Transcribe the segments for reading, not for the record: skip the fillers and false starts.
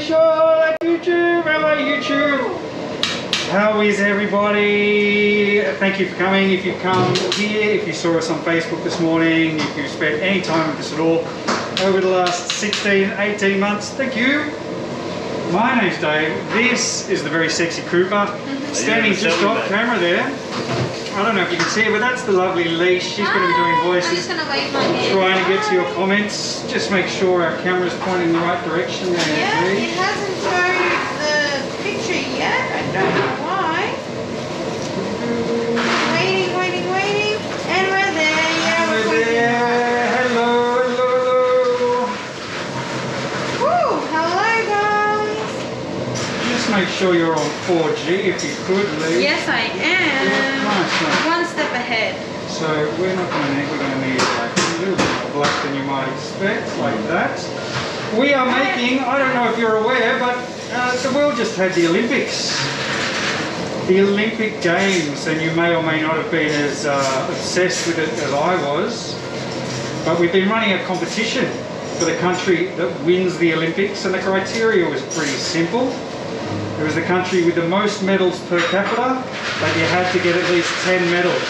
Rachel at YouTube. Hello YouTube. How is everybody? Thank you for coming. If you've come here, if you saw us on Facebook this morning, if you've spent any time with us at all over the last 16, 18 months, thank you. My name's Dave. This is the very sexy Cooper. Standing just off camera there. I don't know if you can see it, but that's the lovely leash. She's going to be doing voices. I'm just going to wave my hand. Trying to get to your comments. Just make sure our camera's pointing in the right direction there. Yeah, it hasn't showed the picture yet. I don't know why. Waiting. And we're there. Yeah, we're there. Hello. Woo, hello guys. Just make sure you're on 4G if you could, Lee. Yes, I am. Nice. One step ahead. So we're going to need like a little bit more black than you might expect, like that. We are making, I don't know if you're aware, but the world just had the Olympics. The Olympic Games, and you may or may not have been as obsessed with it as I was, but we've been running a competition for the country that wins the Olympics, and the criteria was pretty simple. It was the country with the most medals per capita, but you had to get at least 10 medals.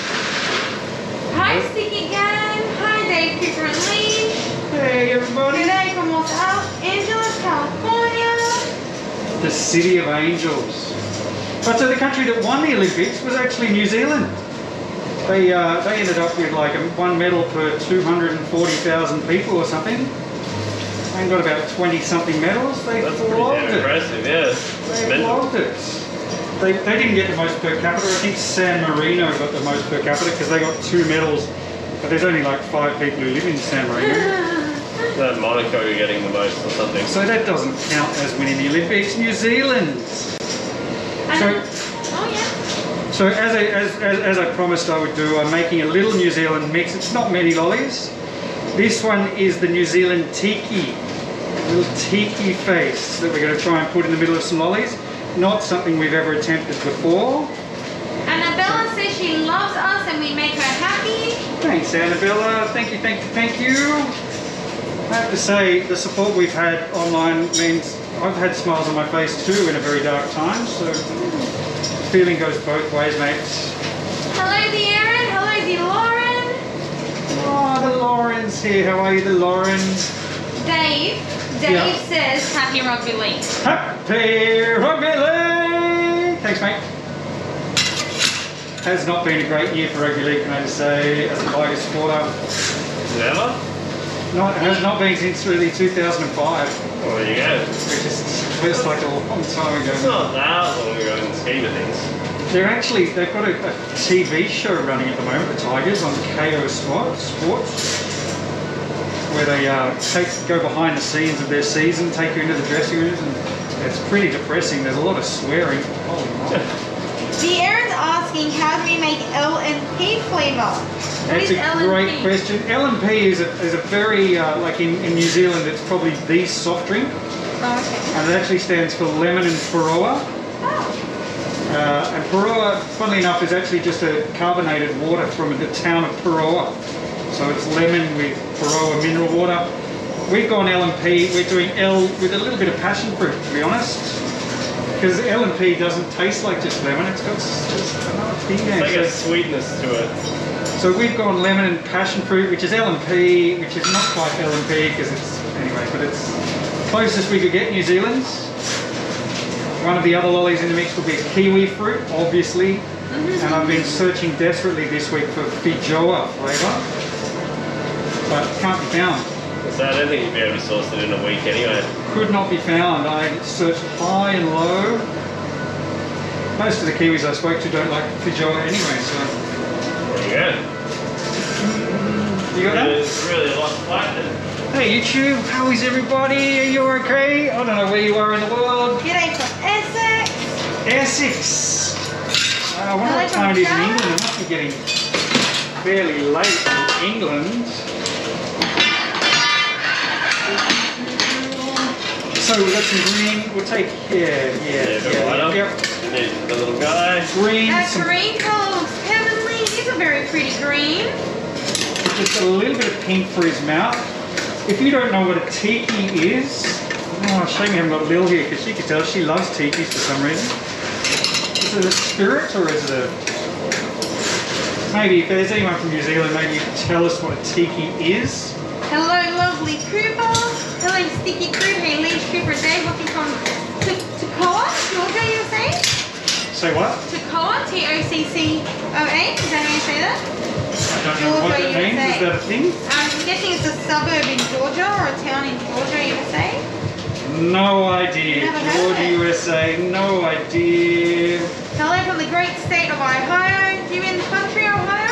Hi Sticky Gang, hi Dave, Cooper and Lee. Hey everybody. Today from Los Angeles, California. The City of Angels. But so the country that won the Olympics was actually New Zealand. They ended up with like one medal per 240,000 people or something. And got about 20-something medals. That's pretty damn impressive, yeah. They loved it. They didn't get the most per capita. I think San Marino got the most per capita because they got 2 medals. But there's only like 5 people who live in San Marino. Monaco are getting the most or something. So that doesn't count as winning the Olympics. New Zealand. So as I promised I would do, I'm making a little New Zealand mix. It's not many lollies. This one is the New Zealand Tiki. A little tiki face that we're going to try and put in the middle of some lollies. Not something we've ever attempted before. Annabella says she loves us and we make her happy. Thanks Annabella. Thank you. I have to say the support we've had online means I've had smiles on my face too in a very dark time. So the feeling goes both ways, mates. Hello the Erin. Hello the Lauren. Oh, the Lauren's here. How are you, the Lauren? Dave says happy rugby league. Happy rugby league! Thanks, mate. Has not been a great year for rugby league, can I just say, as a Tigers supporter. Never? No, it has not been since really 2005. Well, there you go. Which is feels like a long time ago. It's not that long ago in the scheme of things. They've got a TV show running at the moment, the Tigers, on KO Sports, where they go behind the scenes of their season, take you into the dressing rooms, and it's pretty depressing. There's a lot of swearing. Holy moly. The Erin's asking, how do we make L&P flavour? That's a great question. L&P is a very, like in New Zealand, it's probably the soft drink. Oh, okay. And it actually stands for lemon and Paroa. Oh. And Paroa, funnily enough, is actually just a carbonated water from the town of Paroa. So it's lemon with Paroa mineral water. We've gone L&P. We're doing L with a little bit of passion fruit, to be honest. Because L&P doesn't taste like just lemon. It's got just another thing there. It's like a sweetness to it. So we've gone lemon and passion fruit, which is L&P, which is not quite L&P because it's, anyway, but it's closest we could get New Zealand's. One of the other lollies in the mix will be a kiwi fruit, obviously. And I've been searching desperately this week for Fijoa flavour, but can't be found. So I don't think you'd be able to source it in a week anyway. Could not be found. I searched high and low. Most of the Kiwis I spoke to don't like Fijoa anyway, so... There you go. You got that? It's really a lot of flight then. Hey YouTube, how is everybody? Are you okay? I don't know where you are in the world. G'day from Essex. Essex. I wonder what time it is in England. It must be getting fairly late in England. So we've got some green. We'll take Yep. The little guy. Green. That green colour looks heavenly. He's a very pretty green. Just a little bit of pink for his mouth. If you don't know what a tiki is, Oh, shame we haven't got Lil here because she could tell she loves tikis for some reason. Is it a spirit or is it a... Maybe if there's anyone from New Zealand, maybe you can tell us what a tiki is. Hello, lovely Cooper. Hello, Sticky Coop. Hey, Lee, Cooper and Dave. Looking from Toccoa, Georgia, you were saying? Say what? Toccoa, T-O-C-C-O-A. Is that how you say that? I don't know what that means. Is that a thing? I'm guessing it's a suburb in Georgia or a town in Georgia, USA. No idea. Never heard Georgia, of it. USA. No idea. Hello from the great state of Ohio. Do you in the country, Ohio?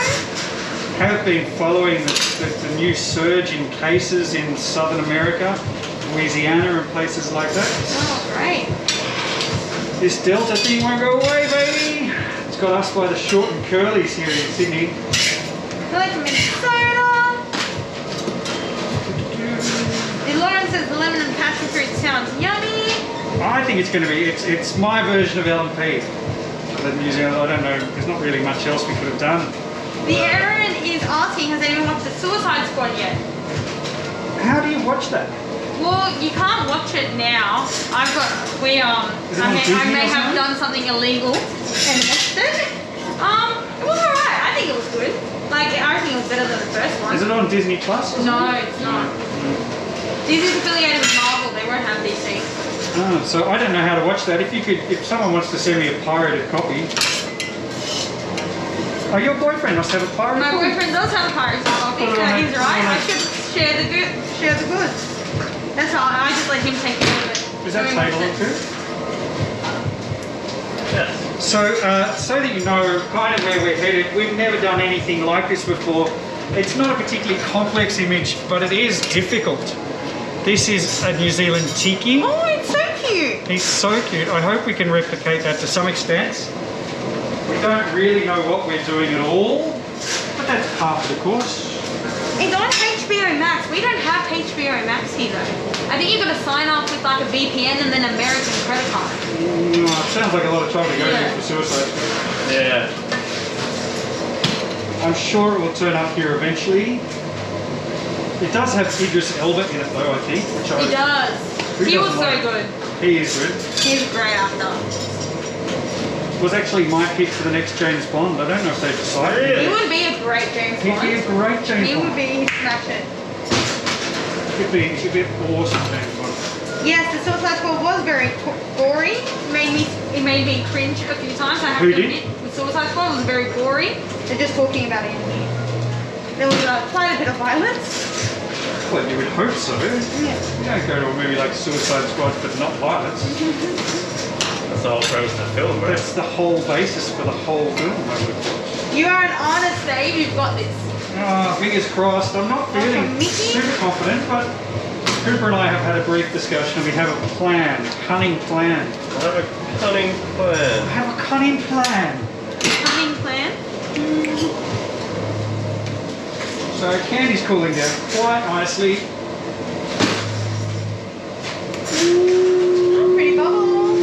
Have been following the new surge in cases in Southern America, Louisiana and places like that. Oh, great. This Delta thing won't go away, baby. It's got us by the short and curlies here in Sydney. Hello from Minnesota. And Lauren says the lemon and passion fruit sounds yummy. I think it's going to be, it's my version of LMP. The New Zealand, I don't know, there's not really much else we could have done. The Aaron is asking, has anyone watched the Suicide Squad yet? How do you watch that? Well, you can't watch it now. I may have done something illegal and watched it. It was alright. I think it was good. Like, I think it was better than the first one. Is it on Disney Plus? No, it's not. Disney's affiliated with Marvel. They won't have these things. Oh, so I don't know how to watch that. If someone wants to send me a pirated copy. Oh, your boyfriend must have a pirated My copy. boyfriend does have a pirated copy. Put it on He's it. right. I should share the goods. That's all. I just let him take care of it. Is that table too? Yes. So, so that you know kind of where we're headed, we've never done anything like this before. It's not a particularly complex image, but it is difficult. This is a New Zealand tiki. Oh, it's so cute. He's so cute. I hope we can replicate that to some extent. We don't really know what we're doing at all, but that's half of the course. It's on HBO Max. We don't have HBO Max here though. I think you've got to sign up with like a VPN and then American credit card. It sounds like a lot of trouble to go Yeah. through for suicide. Yeah. I'm sure it will turn up here eventually. It does have Idris Elba in it though, I think. Which He does. Who He was doesn't so like- good. He is good. He's a great actor. Was actually my pick for the next James Bond. I don't know if they've decided. Really? He would be a great James He'd Bond. be a great James He Bond. would be smash it. He'd be awesome James Bond. Yes, the Suicide Squad was very gory. It made me cringe a few times. I have Who to did? admit, the Suicide Squad was very gory. They're just talking about it in here. There was quite a bit of violence. Well, you would hope so. Yeah. You don't go to a movie like Suicide Squad but not violence. That's the whole premise of the film, right? That's the whole basis for the whole film, I would have thought. You are an honest Dave. You've got this. Fingers crossed. I'm not feeling from Mickey? super confident, but Cooper and I have had a brief discussion. We have a plan, cunning plan. I have a cunning plan. I have a cunning plan. Cunning Plan. So candy's cooling down quite nicely. Pretty bubble.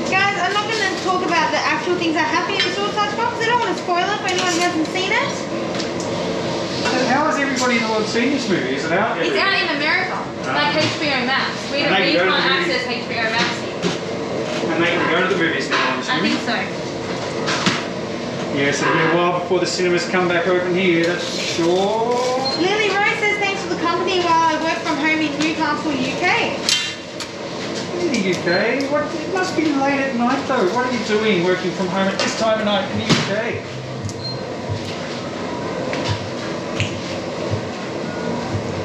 Guys, I'm not going to talk about the actual things that happen in the Suicide Squad because I don't want to spoil it for anyone who hasn't seen it. So how has everybody in the world seen this movie? Is it out? It's out in America, like HBO Max. We And they can't can go to the access HBO Max here. And they can go to the movies now, I'm I assuming. think so. Yes, it'll be a while before the cinemas come back open here, that's for sure. Lily Rose says thanks for the company while I work from home in Newcastle, UK. In the UK? What, it must be late at night though. What are you doing working from home at this time of night in the UK?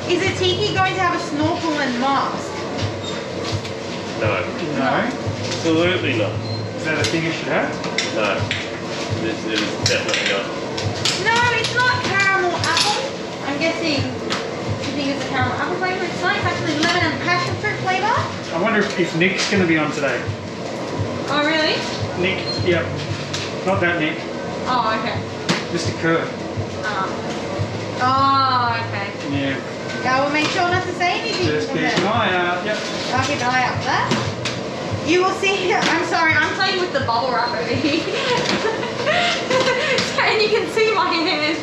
Is a tiki going to have a snorkel and mask? No. No? Absolutely not. Is that a thing you should have? No. This is definitely not. No, it's not caramel apple. I'm guessing you think it's a caramel apple flavor. It's not. It's actually lemon and passion fruit flavor. I wonder if Nick's going to be on today. Oh, really? Nick, yep. Not that Nick. Oh, okay. Mr. Kerr. Oh, okay. Yeah. I will make sure not to say anything. Just from keep it. an eye out. Yep. I'll keep an eye out for that. You will see. I'm sorry, I'm playing with the bubble wrap over here. And you can see my hand.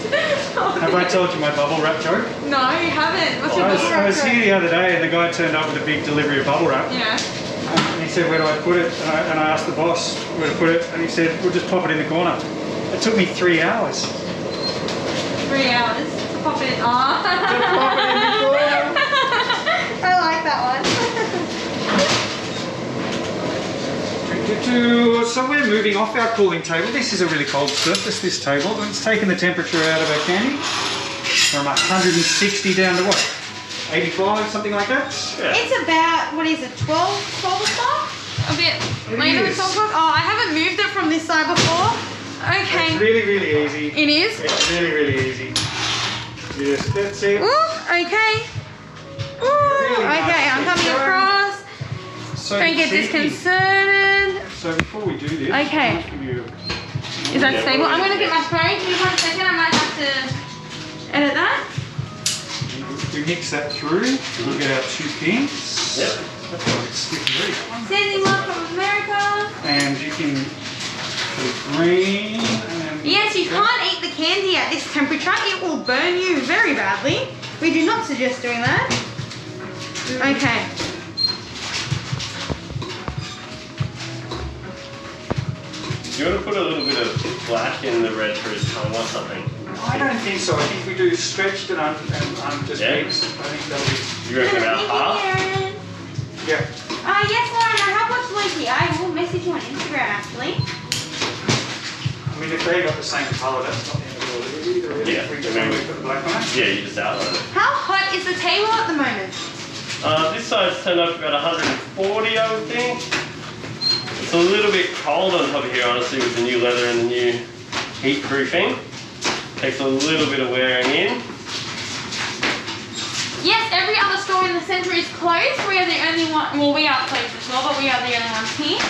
Have I told you my bubble wrap joke? No, you haven't. What's your bubble wrap I was joke? here the other day and the guy turned up with a big delivery of bubble wrap. Yeah. And he said, where do I put it? And I asked the boss where to put it, and he said, we'll just pop it in the corner. It took me 3 hours. 3 hours to pop it in. Oh. To pop it in the corner. I like that one. So we're moving off our cooling table. This is a really cold surface, this table. It's taken the temperature out of our candy from 160 down to what? 85, something like that? Yeah. It's about, what is it, 12 o'clock? A bit later than 12 o'clock? Oh, I haven't moved it from this side before. Okay. It's really, really easy. It is? It's really, really easy. Yes, that's it. Ooh, okay. Ooh, Really okay, nice I'm coming texture. across. So Don't get cheeky. disconcerted. So before we do this, Okay. I'll give you Is that Yeah, stable? I'm well, going to get my phone. Give me 1 second. I might have to edit that. if we mix that through, we'll get our 2 pins. Yep. That's why it's stiff and ready. Sending love from America. And you can put green and Yes, you can't eat the candy at this temperature. It will burn you very badly. We do not suggest doing that. Okay. Do you want to put a little bit of black in the red for his tongue or something? I don't think so. I think we do stretched and just Yeah. mixed. I think that'll be. You reckon about half? Yeah. Yes, Lauren, I have watched Loki. I will message you on Instagram actually. I mean, if they got the same colour, that's not the end of the world either. Really. Yeah. If we just put the black on it. Yeah, you just outline it. How hot is the table at the moment? This side's turned up to about 140, I would think. It's a little bit cold on top of here, honestly, with the new leather and the new heat proofing. Takes a little bit of wearing in. Yes, every other store in the centre is closed. We are the only one. Well, we are closed as well, but we are the only ones here.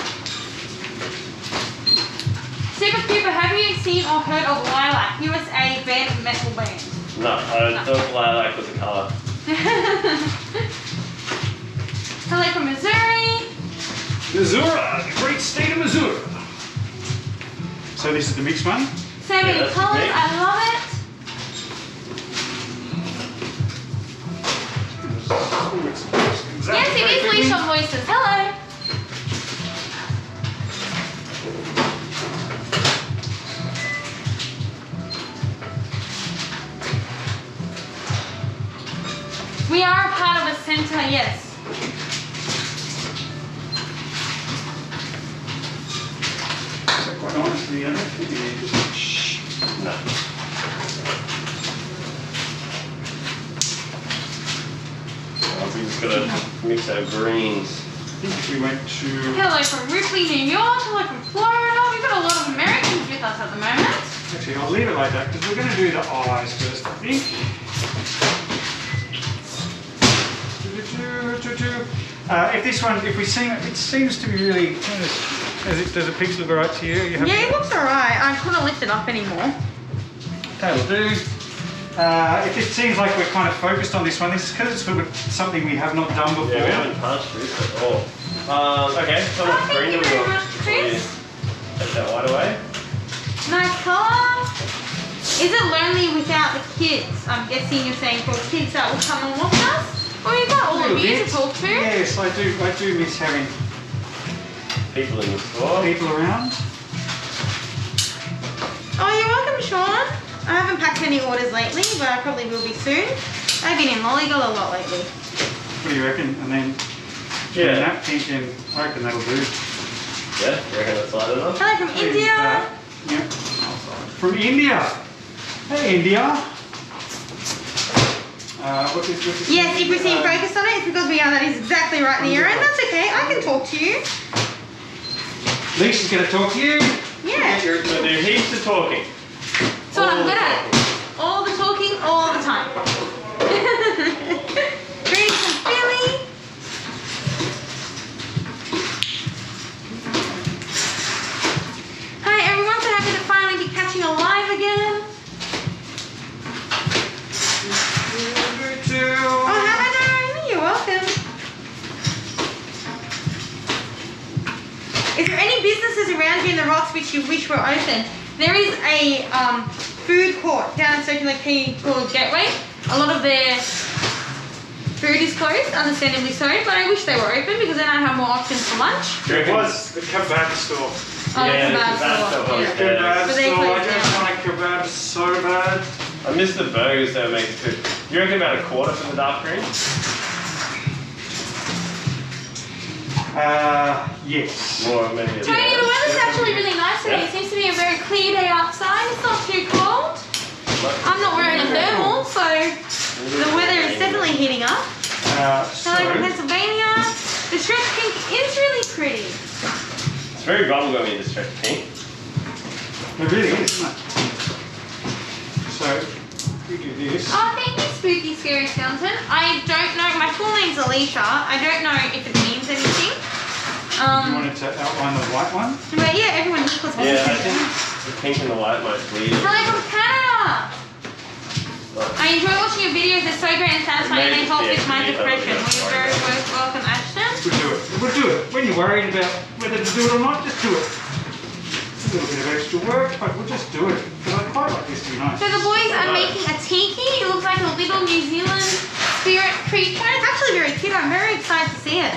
Super Cooper, have you seen or heard of Lilac, USA band metal band? No, I thought lilac was a colour. Hello from Missouri. Missouri, the great state of Missouri. So this is the mixed one. So many that's colours, great. I love it. Yes, it is Leash on Voices. Hello. We are a part of a centre, yes. So quite honestly, I don't think you need to shh. No. We just gotta mix our greens. I think if we went to. Hello from Ripley, New York. Hello from Florida. We've got a lot of Americans with us at the moment. Actually, I'll leave it like that because we're going to do the eyes first, I think. If this one, if we see it seems to be really. Does it picture look alright to you? You have Yeah, it looks alright. I couldn't lift it up anymore. That'll do. If it seems like we're kind of focused on this one, this is because it's something we have not done before. Yeah, we haven't touched this at all. Okay, so much green do we very got? much, Chris. Take that white away. Nice colour. Is it lonely without the kids? I'm guessing you're saying for kids that will come and watch us? Or you've got all of Little you bit. to talk to? Yes, I do miss having People in the store. people around. Oh, you're welcome, Sean. I haven't packed any orders lately, but I probably will be soon. I've been in Mollygold a lot lately. What do you reckon? And then Yeah. that pink and I reckon that'll do. Yeah, you reckon that's light enough? Hello from India. Yeah. From India. Hey, India. What is Yes, if we seem focused on it, it's because we are. That is exactly right near it. That's okay. I can talk to you. Lisa's going to talk to you. Yeah. So do heaps of talking. That's what I'm good at. All the talking, all the time. Greetings from Philly. Hi everyone, so happy to finally be catching a live again. Oh, have I done? You're welcome. businesses around here in the rocks which you wish were open. There is a food court down in Circular Quay called Gateway. A lot of their food is closed, understandably so, but I wish they were open because then I'd have more options for lunch. It was the kebab store. Oh, Yeah, the kebab kebab store. store. Yeah. Kebab But they store, I closed just down. want a kebab so bad. I miss the burgers they were making too. Do you reckon about a quarter for the dark green? Yes. More maybe. Tony, the weather's actually really nice today. Yeah. It seems to be a very clear day outside. It's not too cold. I'm not wearing a thermal, so the weather is definitely heating up. Hello from Pennsylvania. The stretch pink is really pretty. It's very bubblegummy, the stretch pink. It really is, isn't it? So, we do this. Oh, thank you, Spooky Scary Skeleton. I don't know. My full name's Alicia. I don't know if it means anything. You wanted to outline the white one? But yeah, everyone just puts Yeah, I think the pink and the white might bleed. Hello from Canada. I enjoy watching your videos. They're so great and satisfying. They help with my depression. Well, you're very welcome, Ashton. We'll do it. We'll do it. When you're worried about whether to do it or not, just do it. It's a little bit of extra work, but we'll just do it. Because I quite like this to be nice. So the boys are making a tiki. It looks like a little New Zealand spirit creature. It's actually very cute. I'm very excited to see it.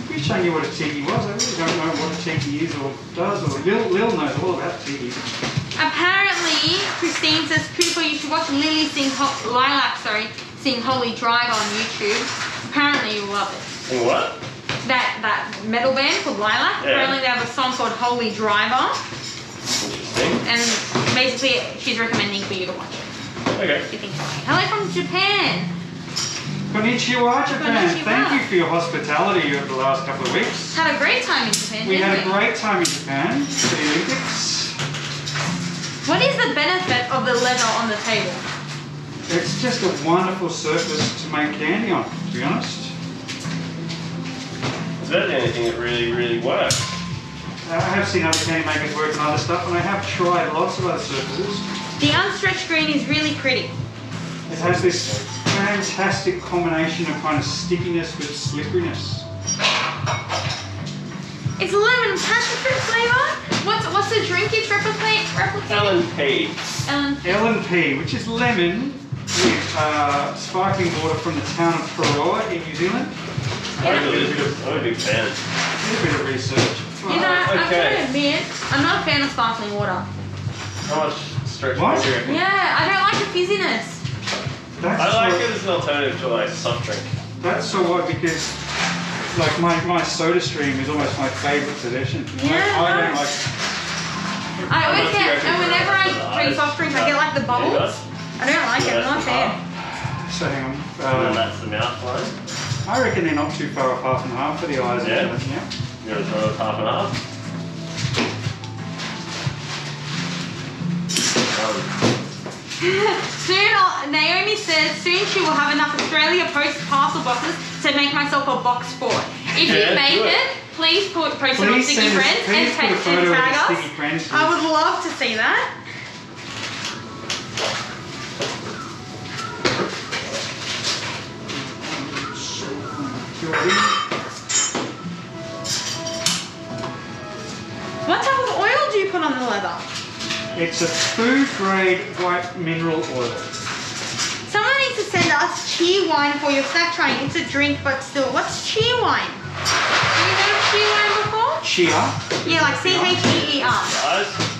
We're showing you what a tiki was. I really don't know what a tiki is or does. Or Lil knows all about tiki. Apparently, Christine says, Cooper, you should watch Lily sing sing Holy Drive on YouTube. Apparently you love it. And what? That metal band called Lilac. Yeah. Apparently they have a song called Holy Driver. Interesting. And basically she's recommending for you to watch it. Okay. If you think it's okay. Hello from Japan. Konnichiwa, Japan. Konnichiwa. Thank you for your hospitality over the last couple of weeks. Had a great time in Japan, We didn't had a great time in Japan for the Olympics. What is the benefit of the leather on the table? It's just a wonderful surface to make candy on, to be honest. Is that anything that really, really works? I have seen other candy makers work on other stuff, and I have tried lots of other surfaces. The unstretched green is really pretty. It has this fantastic combination of kind of stickiness with slipperiness. It's lemon passion fruit flavour. What's the drink it's replicating? L&P. L&P, which is lemon with sparkling water from the town of Paroa in New Zealand. I'm a big fan. Did a bit of research. You know, I'm Okay. going to admit, I'm not a fan of sparkling water. How much stretch What? do you reckon? Yeah, I don't like the fizziness. That's I like so, it as an alternative to like soft drink. That's so odd because like my soda stream is almost my favourite possession. Yeah, I don't nice. like. I always What do you get, reckon and for whenever the I drink eyes? soft drinks, I get like the bubbles. I don't like it, I'm not a fan. So hang And then on. that's the mouth line. I reckon they're not too far off half and half for the eyes. Yeah? Yeah. You want to throw it half and half? Soon, Naomi says, soon she will have enough Australia Post parcel boxes to make myself a box fort. If Yeah, you make do it. it, please post it on Please Sticky send us, Friends and please put a photo of tag the us. Sticky Friends. I would love to see that. What type of oil do you put on the leather? It's a food grade white mineral oil. Someone needs to send us cheer wine for your snack train. It's a drink, but still. What's cheer wine? Have you heard of cheer wine before? Chia. Yeah, like C-H-E-E-R. Eyes?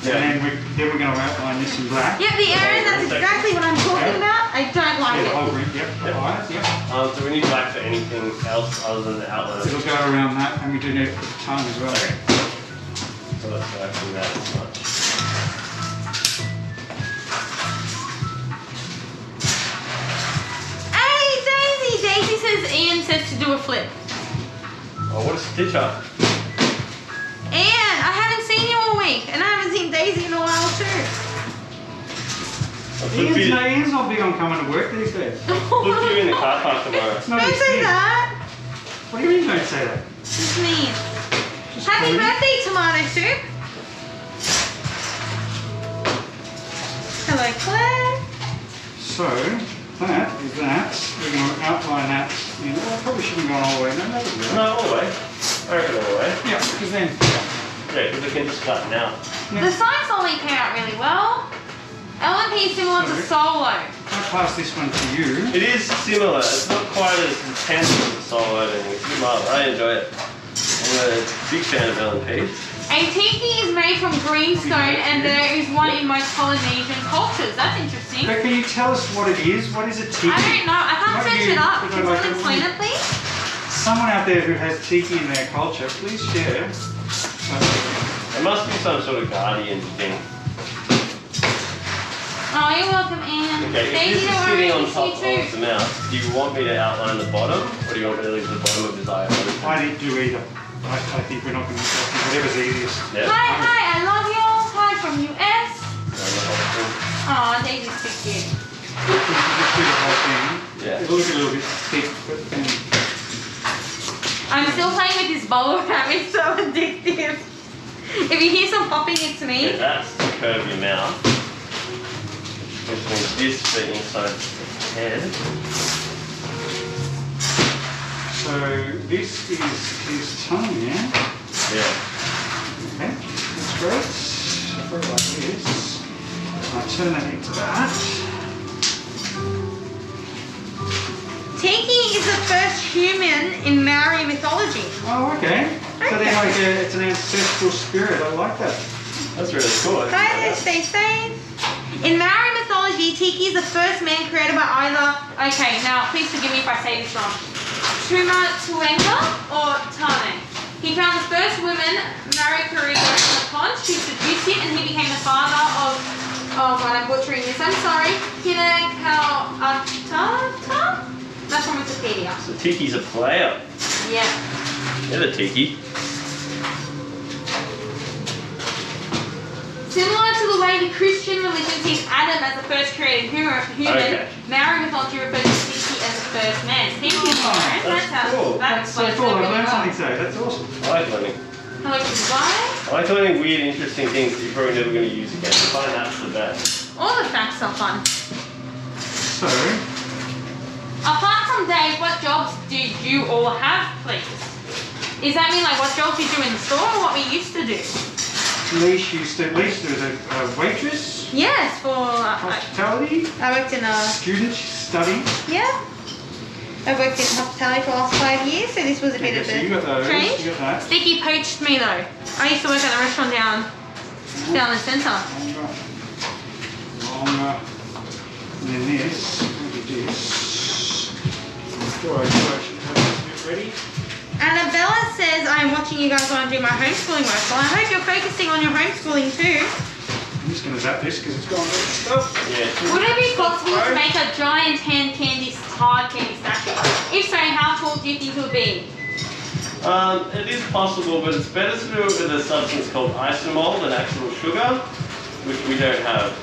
And then we're going to outline this in black. Yep, the Aaron, that's exactly what I'm talking about. I don't like Yeah, the it. whole green. Yep. The eyes. Yep. Do we need black for anything else other than the outline? It'll go around that, and we do need it for the tongue as well. Okay. So let's go through that as much. Hey, Daisy! Daisy says Ian says to do a flip. Oh, what a stitch up. Ian, I haven't seen you all week, and I haven't seen Daisy in a while too. I'll flip you, Ian's not big on coming to work these days. flip you in the car park tomorrow. It's not Don't his say thing. that. What do you mean don't say that? It's mean. Just Happy call me. birthday, tomato soup. Hello, Claire. So, that is that. We're going to outline that. I probably shouldn't have gone all the way. No, that would be No, all the way. I reckon all the way. Yeah, because then... Yeah, because we can just flatten out. The sides only came out really well. L&P is similar to Solo. I'll pass this one to you. It is similar. It's not quite as intense as the Solo editing. It's good marble. I enjoy it. I'm a big fan of L&P. A tiki is made from greenstone and there is one in most Polynesian cultures. That's interesting. But can you tell us what it is? What is a tiki? I don't know. I can't search it up. Can someone explain it, please? Someone out there who has tiki in their culture, please share. It must be some sort of guardian thing. Oh, you're welcome, Anne. Okay, if this is sitting on top of the mouth, do you want me to outline the bottom, or do you want me to leave the bottom of his eye open? I didn't do either. I think we're not going to do whatever's easiest. Yeah. Hi, I love you all. Hi from US. Oh, Daisy's so cute. Just do the whole thing. Yeah. It'll look a little bit thick, but then... I'm still playing with this bubble wrap. It's so addictive. If you hear some popping, it's me. Okay, that's to curve your mouth. Which means this the inside of the head. So this is his tongue, yeah? Yeah. Okay, that's great. I'll put it like this. I'll turn that into that. Tiki is the first human in Maori mythology. Oh, okay. So then like it's an ancestral spirit. I like that. That's really cool. Hi there, stay safe. In Maori mythology, Tiki is the first man created by either... Okay, now please forgive me if I say this wrong. Tuenga or Tane. He found the first woman, Marikarigo, in the pond. She seduced him and he became the father of... Oh god, I'm butchering this. I'm sorry. Kinakautata? That's from Wikipedia. So Tiki's a player. Yeah. You're the Tiki. Similar to the way the Christian religion sees Adam as the first created human, Okay. Maori mythology refers to Tiki as the first man. Thank you, Lauren. That's cool. That's so cool. I've learned something today. That's awesome. I like learning. Hello, goodbye. I like learning weird, interesting things that you're probably never going to use again. I find that's the best. All the facts are fun. So, Apart from Dave, what jobs did you all have, please? Does that mean like what jobs you do in the store or what we used to do? Leash used to, Leash there was a waitress, Yes, for... hospitality, I worked in a... student, study. Yeah. I worked in hospitality for the last 5 years, so this was a bit Okay, of so you got a those, change. you got that. Sticky poached me though. I used to work at the restaurant down the centre. Longer. And then this, maybe this. Do I should have this bit ready? Annabella says, I'm watching you guys while I'm doing my homeschooling work. Well, I hope you're focusing on your homeschooling too. I'm just going to zap this because it's gone with stuff. Yeah. Would it be possible to make a giant hard candy statue? If so, how tall do you think it would be? It is possible, but it's better to do it with a substance called isomalt than actual sugar, which we don't have.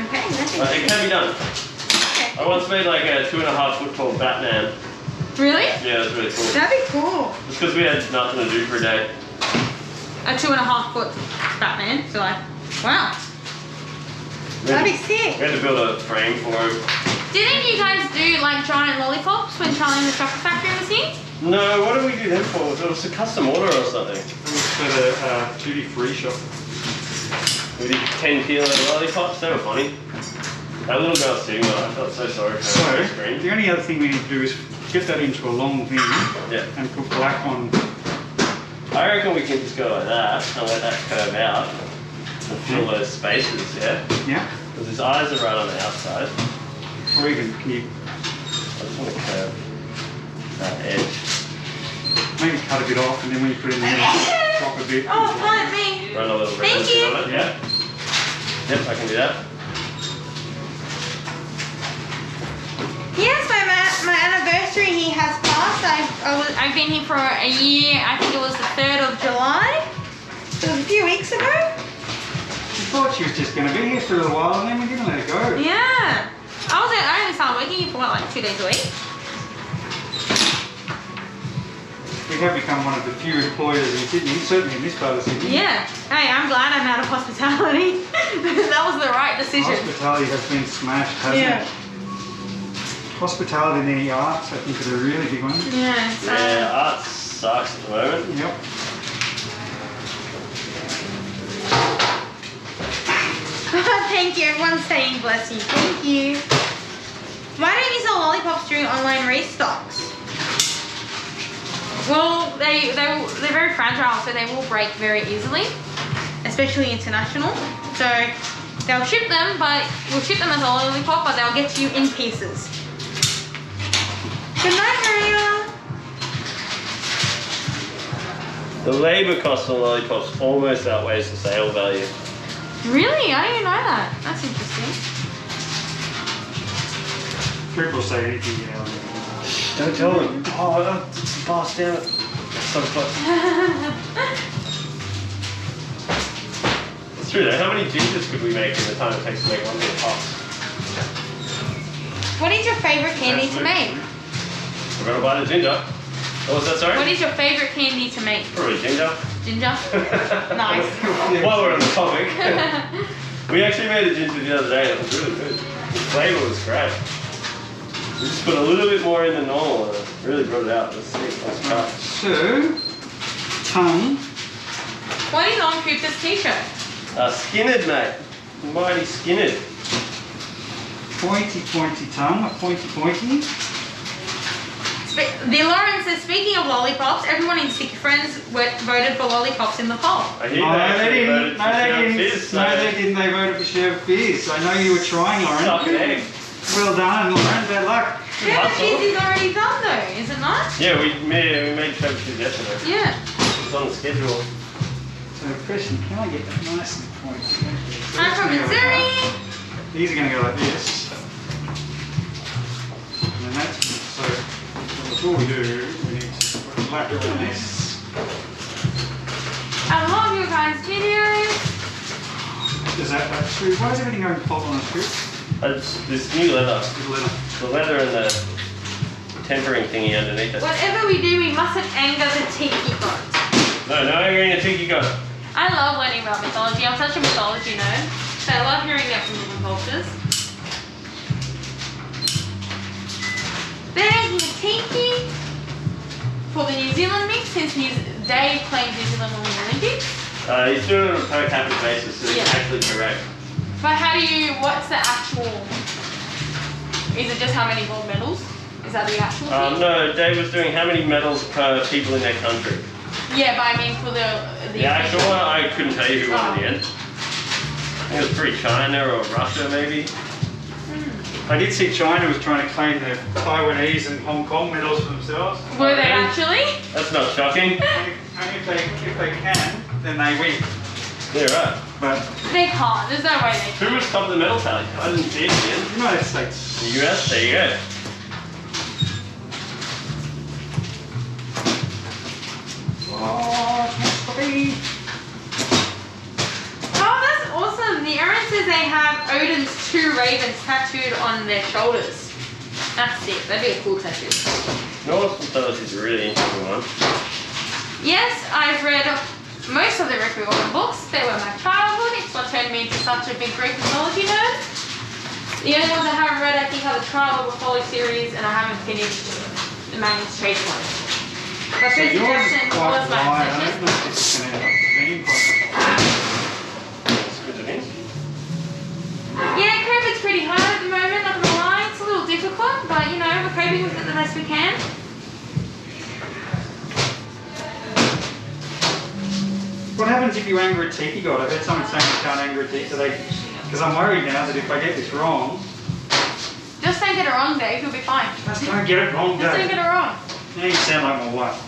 Okay, that's But it can be done. okay. I once made like a 2.5 foot tall Batman. Really? Yeah, that's really cool. That'd be cool. It's because we had nothing to do for a day. A 2.5 foot Batman. So like, wow. We had That'd be to- sick. We had to build a frame for him. Didn't you guys do like giant lollipops when Charlie and the Chocolate Factory was here? No, what did we do them for? It was a custom order or something. It was for the duty-free shop. We did 10 kilo lollipops, they were funny. That little girl sitting there, I felt so sorry for her So, on the screen. the only other thing we need to do is get that into a long thing Yeah. and put black on. I reckon we can just go like that and let that curve out and fill those spaces, yeah? Yeah? Because his eyes are right on the outside. Or even, can you I just want to curve that edge. maybe cut a bit off and then when you put it in there, drop a bit. Oh, pardon me. Run a little Thank red you. on it, yeah? Yep, I can do that. Yes, my anniversary here has passed. I've been here for a year. I think it was the 3rd of July. So it was a few weeks ago. She thought she was just going to be here for a little while and then we didn't let her go. Yeah. I only started working here for what, like 2 days a week? We have become one of the few employers in Sydney, certainly in this part of Sydney. Yeah. Hey, I'm glad I'm out of hospitality. That was the right decision. Hospitality has been smashed, hasn't Yeah. it? Hospitality and the arts, I think, are the really big ones. Yeah. So. Yeah, art sucks at the moment. Yep. Thank you. Everyone's saying bless you. Thank you. Why don't you sell lollipops during online restocks? Well, they're very fragile, so they will break very easily, especially international. So they'll ship them, but we'll ship them as a lollipop, but they'll get to you in pieces. Good night, Maria. The labour cost on lollipops almost outweighs the sale value. Really? I didn't know that. That's interesting. People say anything, you know. Don't tell them. Oh, it's fast down. It's so close. It's true though. How many gingers could we make in the time it takes to make one little pop? What is your favourite candy to make? We're gonna buy the ginger. What was that, sorry? What is your favourite candy to make? Probably ginger. Ginger? Nice. While we're on the topic, we actually made a ginger the other day and it was really good. The flavour was great. We just put a little bit more in than normal and it really brought it out. Let's see. Let's try. So, tongue. What is on Cooper's t-shirt? Skinned, mate. Mighty skinned. Pointy tongue, a pointy. The Lauren says, speaking of lollipops, everyone in Sticky Friends voted for lollipops in the poll. I hear they didn't. No, they didn't. They voted for Sherbet Fizz. I know you were trying, Lauren. Suck an egg. Well done, Lauren. Bad luck. Sherbet Fizz is already done though, is it not? Yeah, we made Sherbet Fizz yesterday. Yeah. It's on the schedule. So, question, can I get that nice and pointy? I'm from Missouri. These are going to go like this. And then that's so. Before we do, we need to put a lacquer on this. I love your guys' videos. Is that true? Why is everything going pop on the strip? This new leather. Leather. The leather and the tempering thingy underneath it. Whatever we do, we mustn't anger the tiki gods. No angering a tiki goat. I love learning about mythology. I'm such a mythology nerd. So I love hearing that from different cultures. There's your tiki for the New Zealand mix, since Dave claims New Zealand will win the Olympics. He's doing it on a per capita basis, so it's actually correct. But what's the actual, is it just how many gold medals? Is that the actual thing? No, Dave was doing how many medals per people in their country. Yeah, but I mean for the actual one, I couldn't tell you who won in the end. I think it was pretty China or Russia maybe. I did see China was trying to claim the Taiwanese and Hong Kong medals for themselves. Were they actually? That's not shocking. Only if they can, then they win. Yeah, right. But They can't. There's no way they can. Who was top of the medal tally? I didn't see it in the end. United States. The US? There you go. Oh, that's awesome. The Aaron says they have Odin's 2 ravens tattooed on their shoulders. That's sick. That'd be a cool tattoo. Norse mythology is a really interesting one. Yes, I've read most of the Rick Riordan books. They were my childhood. It's what turned me into such a big Greek mythology nerd. The only ones I haven't read, I think, are the Trial of Apollo series, and I haven't finished the Magnus Chase one. But so Percy yours is Jackson quite was my wide. I obsession. don't know if it's going to end up being quite. It's good to me. Yeah, COVID's pretty hard at the moment, not gonna lie. It's a little difficult, but you know, we're coping with it the best we can. What happens if you anger a tiki god? I've heard someone saying you can't anger a tiki, because I'm worried now that if I get this wrong... Just don't get it wrong, Dave, you'll be fine. Just don't get it wrong, Just don't Dave. get it wrong. Now you sound like my wife.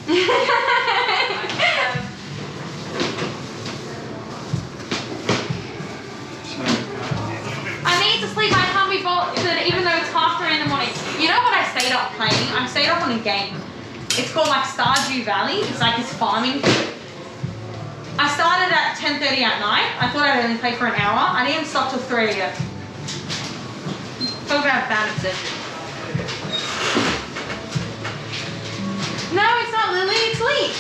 I need to sleep, I can't be bothered even though it's 3:30 in the morning. You know what I stayed up playing? I stayed up on a game. It's called like Stardew Valley. It's like this farming thing. I started at 10:30 at night. I thought I'd only play for an hour. I didn't stop till 3 a.m. Talk about bad obsession. No, it's not Lily, it's Lee.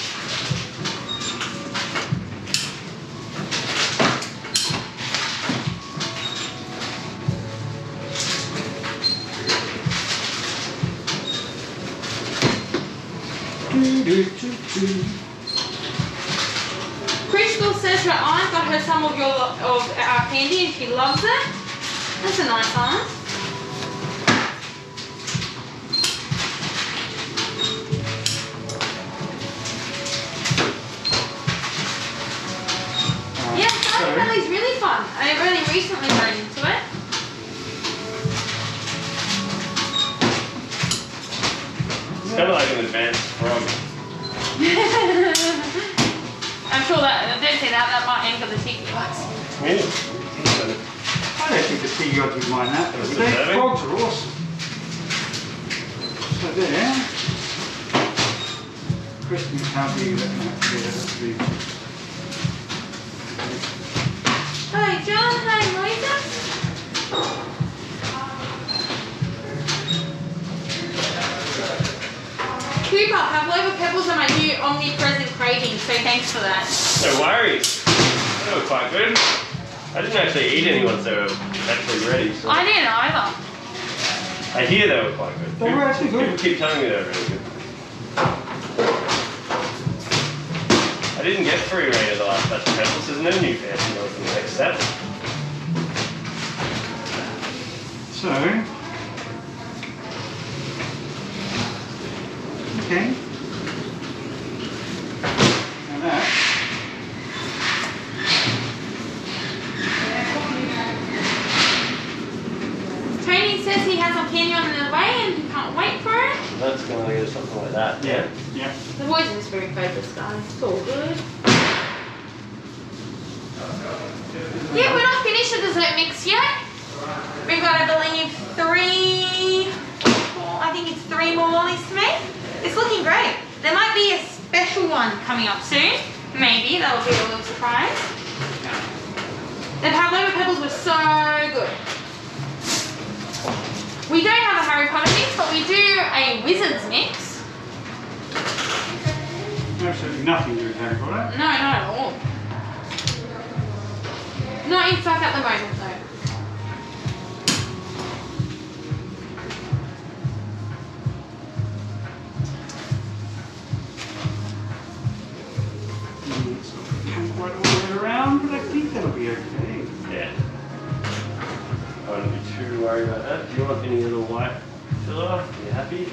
Crystal says her aunt got her some of our candy and she loves it. That's a nice aunt. Yeah, Cunning Plan is really fun. I only recently got into it. It's kind of like an advanced from. I'm sure that, I don't say that might anger the tiki ones. Yeah. I don't think the tiki odds would mind that. That's Their deserving. frogs are awesome. So there. Kristen can't be that big. Hi John, hi Moisa. Cooper, pavlova pebbles are my new omnipresent craving, so thanks for that. No worries. They were quite good. I didn't actually eat any once they were actually ready. So. I didn't either. I hear they were quite good. They were actually good. People keep telling me they were really good. I didn't get 3 rain of the last batch of peppers. There's no new fancy ones in the next set. So, okay. And that. Tony says he has some candy on the way and he can't wait for it. That's going to get something like that. Yeah. Yeah. The boys and spoon favourites, guys. It's all good. Yeah, we're not finished the dessert mix yet. We've got, I believe, 3 more lollies to make. It's looking great. There might be a special one coming up soon. Maybe. That'll be a little surprise. The pavlova pebbles were so good. We don't have a Harry Potter mix, but we do a Wizards mix. Absolutely nothing to do with Harry Potter. No, not at all. Not in stock at the moment, though. Can't quite all the way around, but I think that'll be okay. Yeah. I wouldn't be too worried about that. Do you want any little white filler? Are you happy?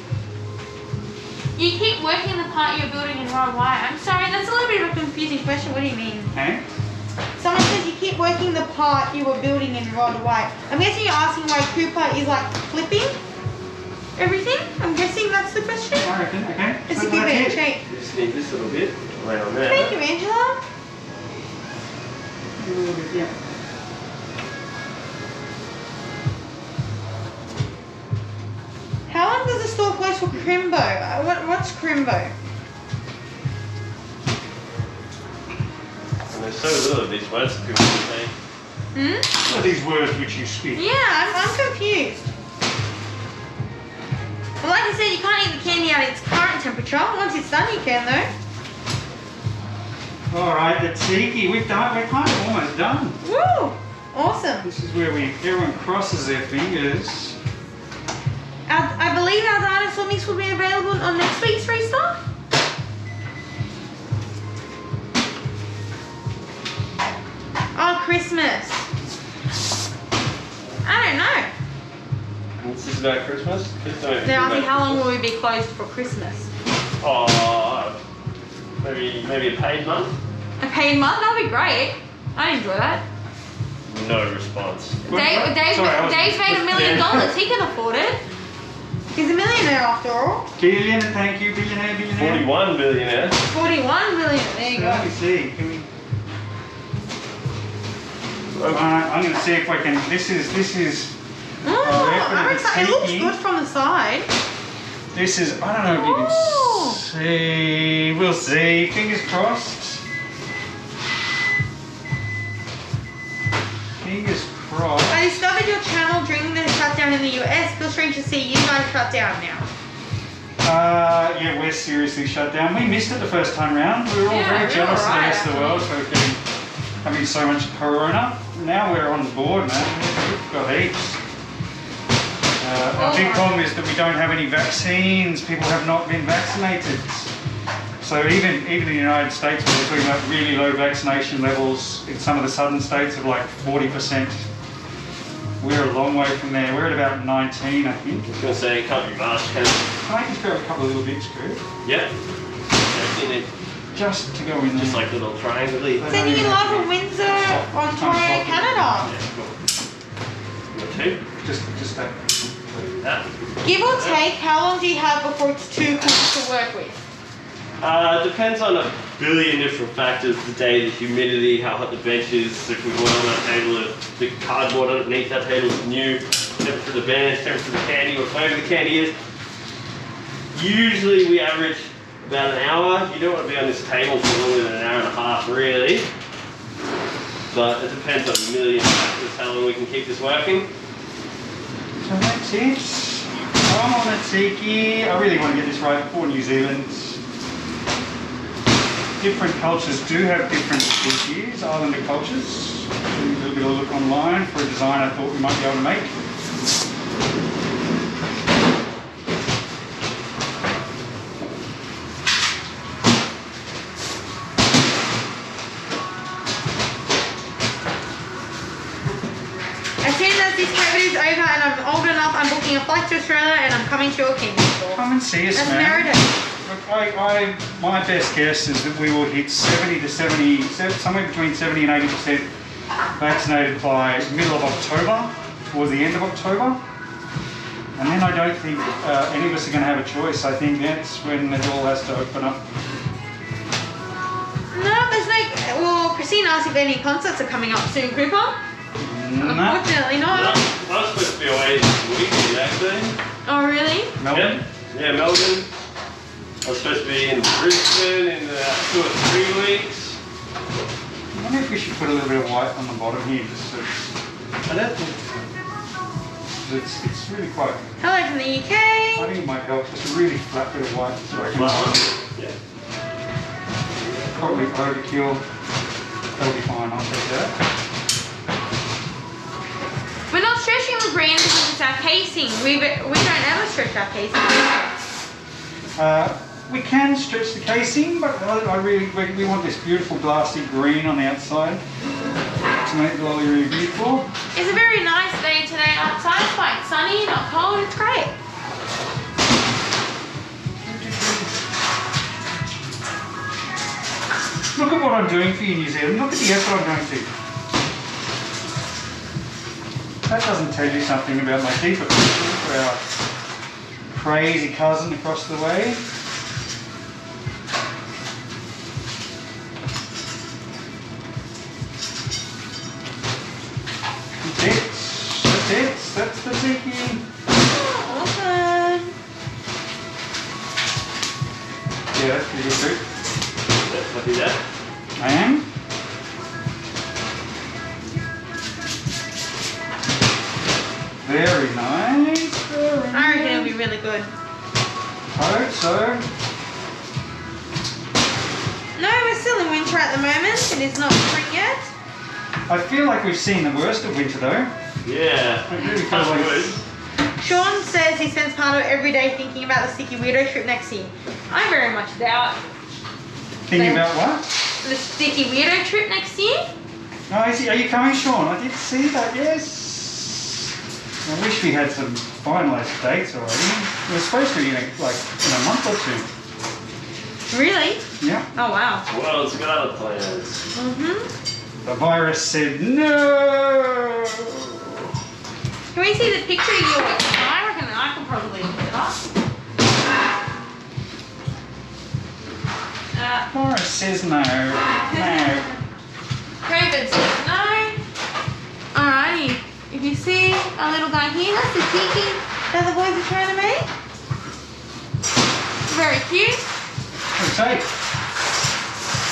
You keep working the part you're building in raw wire. I'm sorry, that's a little bit of a confusing question. What do you mean? Hey? Someone says you keep working the part you were building in raw wire. I'm guessing you're asking why Cooper is like flipping everything. I'm guessing that's the question. I reckon, okay. It's So a give that's it a it. shake. You just need this little bit around there. Thank you, Angela. A little bit, yeah. How long does the store close for Crimbo? What's Crimbo? And there's so little of these words that people can say. Hmm? What are these words which you speak? Yeah, I'm confused. Well, like I said, you can't eat the candy at its current temperature. Once it's done, you can though. Alright, the tiki, we're kind of almost done. Woo! Awesome. This is where everyone crosses their fingers. I believe our dinosaur mix will be available on next week's restock. Oh, Christmas. I don't know. This is about Christmas? They're asking how long will we be closed for Christmas? Oh, maybe a paid month? A paid month? That'd be great. I'd enjoy that. No response. Dave's made $1 million. He can afford it. He's a millionaire after all. Billion, thank you, billionaire. 41 billionaire. 41 million. There you So go. let me see. Can we? I'm going to see if I can. This is. Oh, I'm excited. It looks good from the side. This is. I don't know if you can see. We'll see. Fingers crossed. Fingers crossed. I discovered your channel during the shutdown in the US. Feels strange to see you guys shut down now. Yeah, we're seriously shut down. We missed it the first time round. We were all very jealous of the rest of the world for having so much corona. Now we're on board, man. We've got heaps. Our big problem is that we don't have any vaccines. People have not been vaccinated. So even in the United States, we're talking about really low vaccination levels in some of the southern states of like 40%. We're a long way from there. We're at about 19, I think. I was going to say, it can't be much, can it? Can I just grab a couple of little bits, Kurt? Yep. Just to go in there. Just like little triangle. Sending you love from Windsor, Ontario, Canada. Yeah, cool. You got two? Just that. That. Give or take, how long do you have before it's too cool to work with? Depends on a billion different factors. The day, the humidity, how hot the bench is, if we've oil on that table, the cardboard underneath that table is new, temperature of the bench, temperature of the candy, what flavour the candy is. Usually we average about an hour. You don't want to be on this table for longer than an hour and a half, really. But it depends on a million factors how long we can keep this working. So that's it. I'm on a tiki. I really want to get this right for New Zealand. Different cultures do have different tikis, islander cultures. A little bit of a look online for a design I thought we might be able to make. As soon as this COVID is over and I'm old enough, I'm booking a flight to Australia and I'm coming to your King store. Come and see us, That's man. Meredith. Look, my best guess is that we will hit 70 to 70, somewhere between 70 and 80% vaccinated by middle of October, towards the end of October. And then I don't think any of us are going to have a choice. I think that's when it all has to open up. No, there's no... Well, Christine asked if any concerts are coming up soon, Cooper. Unfortunately not. I was supposed to be away this weekend, actually. Oh, really? Melbourne? Yeah, Melbourne. I was supposed to be in Brisbane in 2 or 3 weeks. I wonder if we should put a little bit of white on the bottom here, just so I don't think it's really quite... Hello from the UK. I think it might help, just a really flat bit of white. So I can yeah. probably overkill. That'll be fine, I'll take that. We're not stretching the green because it's our casing. We don't ever stretch our casing. We can stretch the casing, but we want this beautiful glassy green on the outside to make the lolly really beautiful. It's a very nice day today outside. It's quite sunny, not cold. It's great. Look at what I'm doing for you, New Zealand. Look at the effort I'm going to. That doesn't tell you something about my deep appreciation for our crazy cousin across the way. That's the tiki. Oh, awesome. Yeah, that's pretty good too. Happy with that? I am. Very nice. Very I reckon it'll be really good. I hope so. No, we're still in winter at the moment. It is not spring yet. I feel like we've seen the worst of winter though. Yeah. I really feel like good. Sean says he spends part of every day thinking about the Sticky Weirdo trip next year. I very much doubt. Thinking about what? The Sticky Weirdo trip next year? Oh, are you coming, Sean? I did see that, yes. I wish we had some finalised dates already. We're supposed to be in a month or 2. Really? Yeah. Oh, wow. Well, it's got other plans. Mm-hmm. The virus said no. Can we see the picture of your website? I reckon I could probably look it up. Virus says no. No. COVID says no. Alrighty. If you see a little guy here, that's the tiki that the boys are trying to make. Very cute. Okay.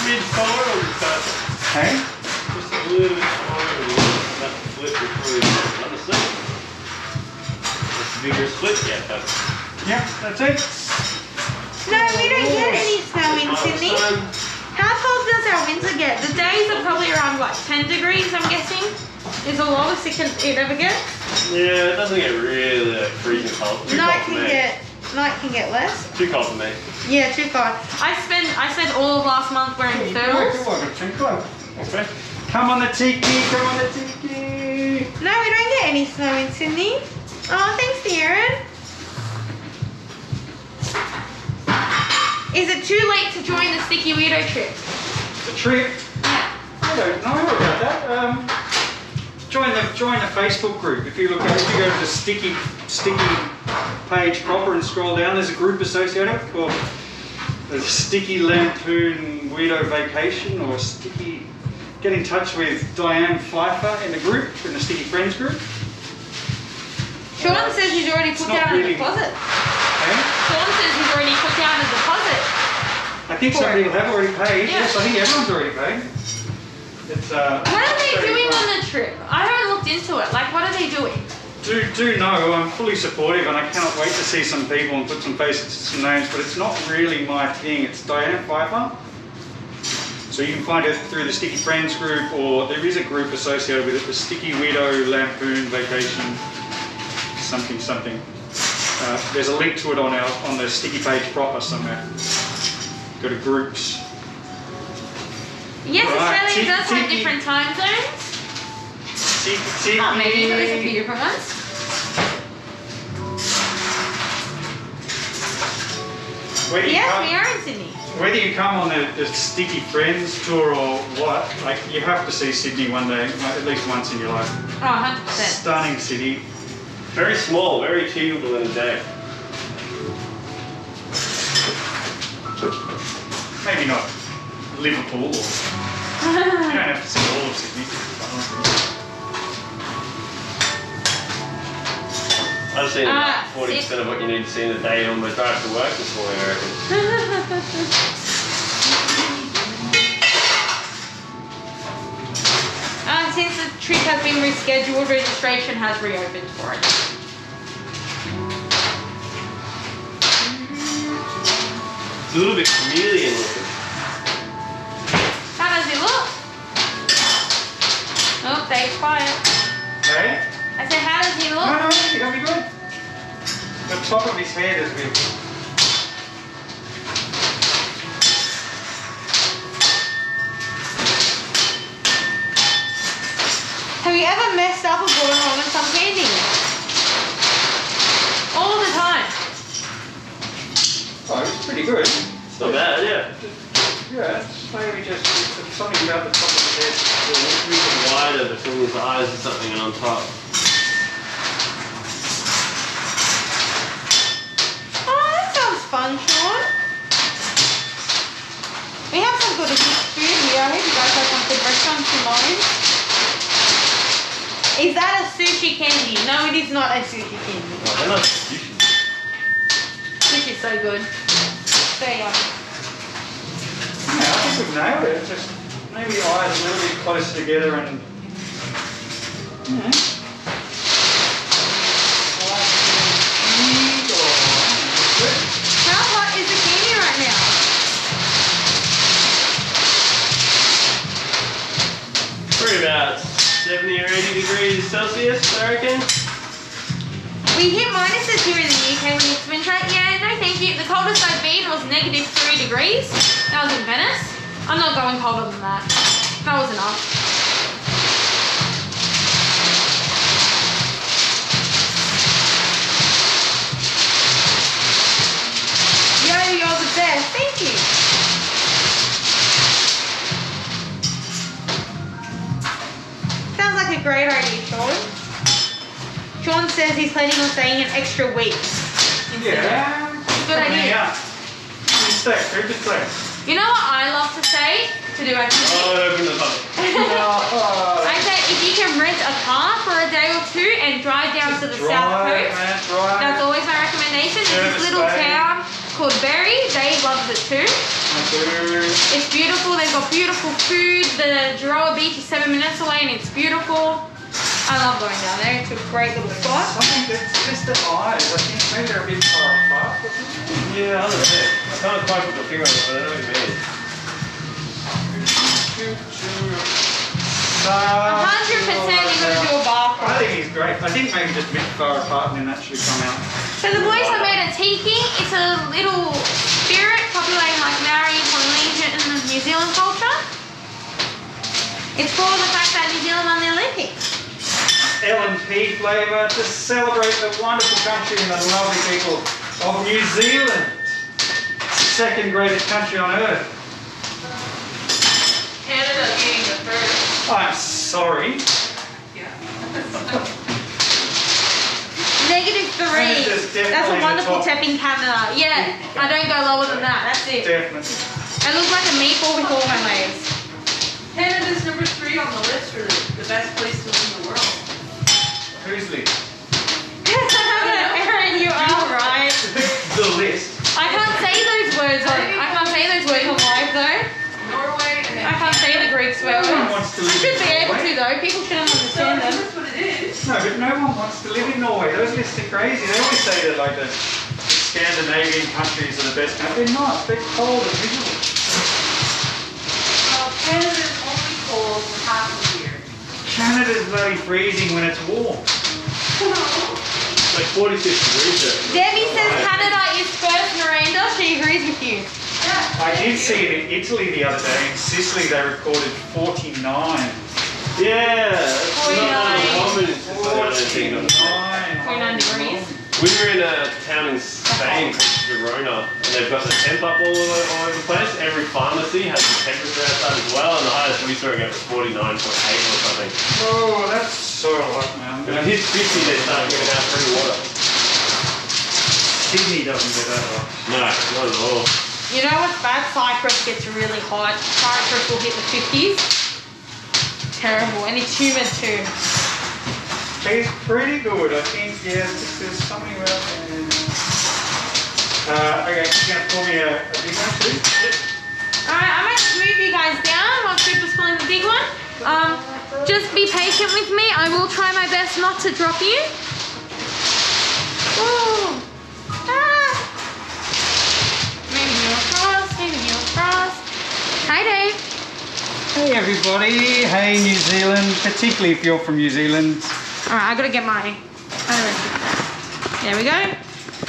Mid-fire or cut? Okay. Just a little bit fire and that flip before you put the seat. That's a bigger split, yeah. Yep, that's it. No, we don't get any snow in Sydney. How cold does our winter get? The days are probably around, what, 10 degrees, I'm guessing? Is the lowest it ever get? Yeah, it doesn't get really freezing cold. No, it can get Night can get less. Too cold for me. Yeah, too cold. I spent all of last month wearing thermals. Okay. Come on the tiki, come on the tiki. No, we don't get any snow in Sydney. Oh, thanks, Darren. Is it too late to join the Sticky Weirdo trip? The trip? Yeah. I don't know about that. Join the Facebook group. If you go to the sticky page proper and scroll down, there's a group associated called the Sticky Lampoon Weirdo Vacation or Sticky. Get in touch with Diane Pfeiffer in the group, in the Sticky Friends group. Sean says he's already put down a deposit. Okay. Sean says he's already put down a deposit. I think some people have already paid. Yeah. Yes, I think everyone's already paid. It's What are they doing on the trip? I haven't looked into it. Like, what are they doing? Do know I'm fully supportive and I cannot wait to see some people and put some faces to some names, but it's not really my thing. It's Diane Pfeiffer. So you can find it through the Sticky Friends group, or there is a group associated with it, the Sticky Weirdo Lampoon Vacation something. There's a link to it on the Sticky page proper somewhere. Go to groups. Yes, Right, Australia does have tiki. different time zones. Tiki. Oh, maybe there's a few different ones. Whether you Yes, come- we are in Sydney. Whether you come on the Sticky Friends tour or what, like you have to see Sydney one day, at least once in your life. Oh, 100%. Stunning city. Very small, very achievable in a day. Maybe not Liverpool. Or, you don't have to see all of Sydney. I've seen about 40% of what you need to see in a day on my drive to work this morning, I reckon. Since the trip has been rescheduled, registration has reopened for it. It's a little bit chameleon looking. How does it look? Oh, Dave's quiet. Hey? I said, how does he look? No, it'll be good. The top of his head is good. Have you ever messed up or gone wrong in some candy? All the time. Oh, it's pretty good. It's not bad, yeah. Yeah, it's maybe just something about the top of his head. It looks a bit wider between his eyes or something and on top. Oh, that sounds fun, Sean. We have some good food here. I hope you guys have some good restaurants in mind. Is that a sushi candy? No, it is not a sushi candy. Oh, they're not sushi. Sushi's so good. So yummy. Yeah, I think we've nailed it. Just maybe eyes a little bit closer together and. How hot is the candy right now? Probably about 70 or 80 degrees Celsius, I reckon. We hit minuses here in the UK when it's winter. Yeah, no thank you. The coldest I've been was -3 degrees. That was in Venice. I'm not going colder than that. That was enough. Yo, you're the best. Thank you. Sounds like a great idea, Sean. Sean says he's planning on staying an extra week. Yeah. Good idea. Yeah. Good stay. You know what I love to say to do activities? Oh, open the top. I said if you can rent a car for a day or two and drive down to the south coast, that's always my recommendation. There's this little town called Berry. Dave loves it too. It's beautiful. They've got beautiful food. The Giroa Beach is 7 minutes away and it's beautiful. I love going down there. It's a great little spot. Something that's just the eyes. I think maybe they're a bit far apart or something. Yeah, I don't know. I can't quite put my finger on it, but I know what you mean. 100% you're going to do a bar crawl. I think he's great. I think maybe just a bit far apart and then actually come out. So the boys have made a tiki. It's a little spirit populating like Maori, Polynesian and New Zealand culture. It's for the fact that New Zealand won the Olympics. L&P flavour to celebrate the wonderful country and the lovely people of New Zealand. Second greatest country on earth. Canada being the first. I'm sorry. Yeah. -3. That's a wonderful tap in Canada. Yeah, I don't go lower than that. That's it. Definitely. It looks like a meatball with all my legs. Canada's number 3 on the list for the best place to live in the world. Who's list? Aaron, you are right. The list. I can't say those words on live though. Norway and then I can't say the Greek swear No one words. wants to I live should in be able Norway. to though. People shouldn't understand them. that's what it is. No, but no one wants to live in Norway. Those lists are crazy. They always say that like the Scandinavian countries are the best countries. They're not. They're cold and miserable. Well, Canada's only cold for half the year. Canada's bloody freezing when it's warm. Like 46 degrees there. Debbie says Canada is first, Miranda. She agrees with you. Yeah. I did see it in Italy the other day. In Sicily, they recorded 49. Yeah. 49. 49 degrees. We were in a town in Spain called Girona, and they've got the temp up all over the place. Every pharmacy has the temperature outside as well, and the highest we saw it was 49.8 or something. Oh, that's so hot, man. If it hits 50, they start giving out free water. Sydney doesn't get that hot. No, not at all. You know what's bad? Cyprus gets really hot. Cyprus will hit the 50s. Terrible. And it's humid too. It's pretty good, I think. Yeah, there's something about okay, you're going to pour me a big one too? Alright, I might just move you guys down while Cooper's pulling the big one. Just be patient with me. I will try my best not to drop you. Ooh. Ah. Moving you across, moving you across. Hi, Dave. Hey everybody, hey New Zealand, particularly if you're from New Zealand. Alright, I gotta get my... There we go.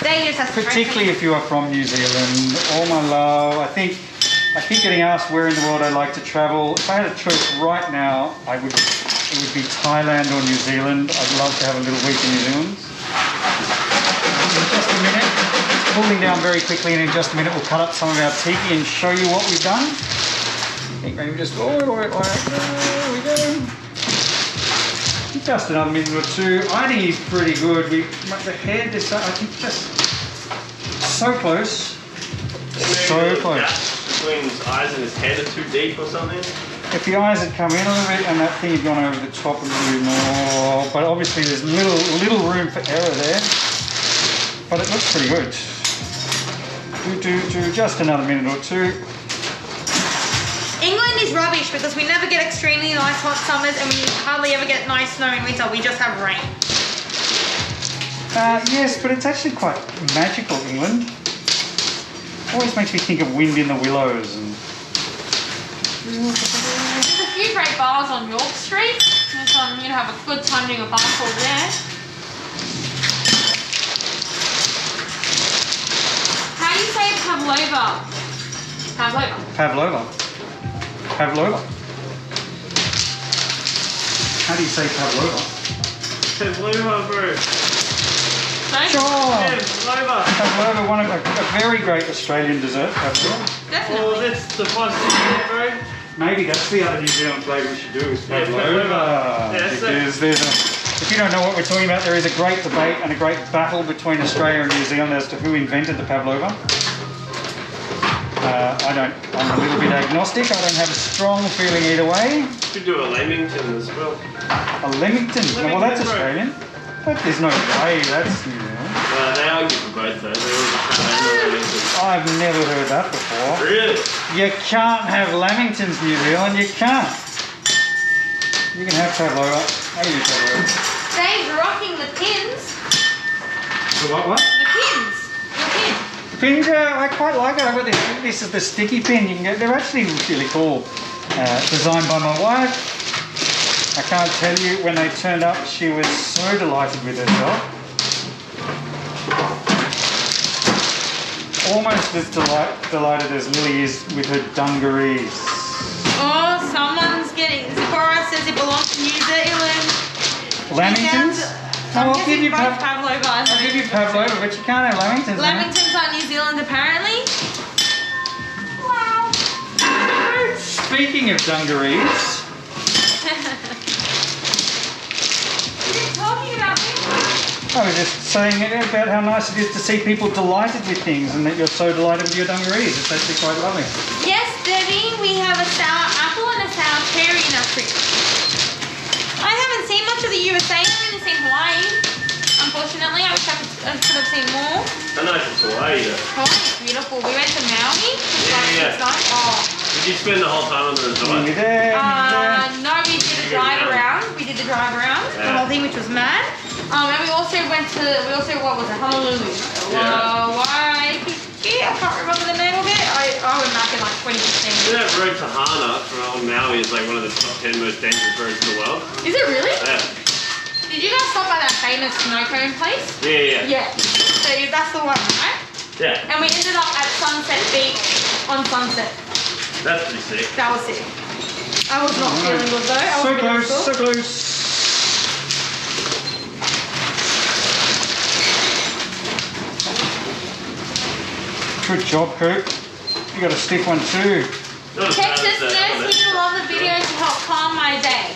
Dave just has to Particularly if you are from New Zealand. All my love. I keep getting asked where in the world I'd like to travel. If I had a choice right now, it would be Thailand or New Zealand. I'd love to have a little week in New Zealand. In just a minute, it's cooling down very quickly, and in just a minute we'll cut up some of our tiki and show you what we've done. I think maybe just there we go. Just another minute or two. I think he's pretty good. The head is, I think, just so close. So close. Between his eyes and his head are too deep or something. If the eyes had come in a little bit and that thing had gone over the top a little bit more, but obviously there's little room for error there. But it looks pretty good. Just another minute or two. England is rubbish because we never get extremely nice hot summers and we hardly ever get nice snow in winter. We just have rain. Yes, but it's actually quite magical, England. Always makes me think of Wind in the Willows. And There's a few great bars on York Street. It's on, you know, have a good time doing a bar crawl there. How do you say pavlova? Pavlova. Pavlova. Pavlova. How do you say pavlova? Pavlova, bro. Sure. Pavlova. Pavlova, one of a very great Australian dessert. Pavlova. Definitely. Oh, that's the pasta, bro. Maybe that's the other New Zealand flavour we should do is Yeah, pavlova. pavlova. Yeah, Because if you don't know what we're talking about, there is a great debate and a great battle between Australia and New Zealand as to who invented the pavlova. I'm a little bit agnostic. I don't have a strong feeling either way. Should do a Leamington as well. A Leamington. Well, that's Australian. But there's no way that's New Zealand. They argue for both though. They're all Leamingtons. I've never heard that before. Really? You can't have Lamingtons, New Zealand. You can't. You can have pavlova. How do you pavlova? Dave's rocking the pins. The what? The pins. The pin. The pins, I quite like it. I've got this is the sticky pin. You can get. They're actually really cool. Designed by my wife. I can't tell you, when they turned up, she was so delighted with herself. Almost as delighted as Lily is with her dungarees. Oh, someone's getting... Zipporah says it belongs to New Zealand. Lamingtons? I'll give you Pavlova. I'll give you Pavlova, but you can't have Lamingtons. Lamingtons are New Zealand, apparently. Wow. Speaking of dungarees... I was just saying about how nice it is to see people delighted with things and that you're so delighted with your dungarees. It's actually quite lovely. Yes, Debbie, we have a sour apple and a sour cherry in our fridge. I haven't seen much of the USA. I've only seen Hawaii. Unfortunately, I wish I could have seen more. I know it's Hawaii though. Hawaii's beautiful. We went to Maui. Yeah. Oh. Did you spend the whole time on the resort? You're there, No, we did a drive around. We did the drive around, the whole thing, which was mad. And we also went to, what was it, Honolulu. Waikiki, I can't remember the name of it. I went back in like 2016. That road to Hana from old Maui is like one of the top 10 most dangerous roads in the world. Is it really? Yeah. Did you guys stop by that famous snow cone place? Yeah. Yeah. So that's the one, right? Yeah. And we ended up at Sunset Beach on Sunset. That's pretty sick. That was sick. I was not feeling good though. I was So close, so close. Good job, Coop. You got a stiff one too. Texas nurse, he love the video to help calm my day.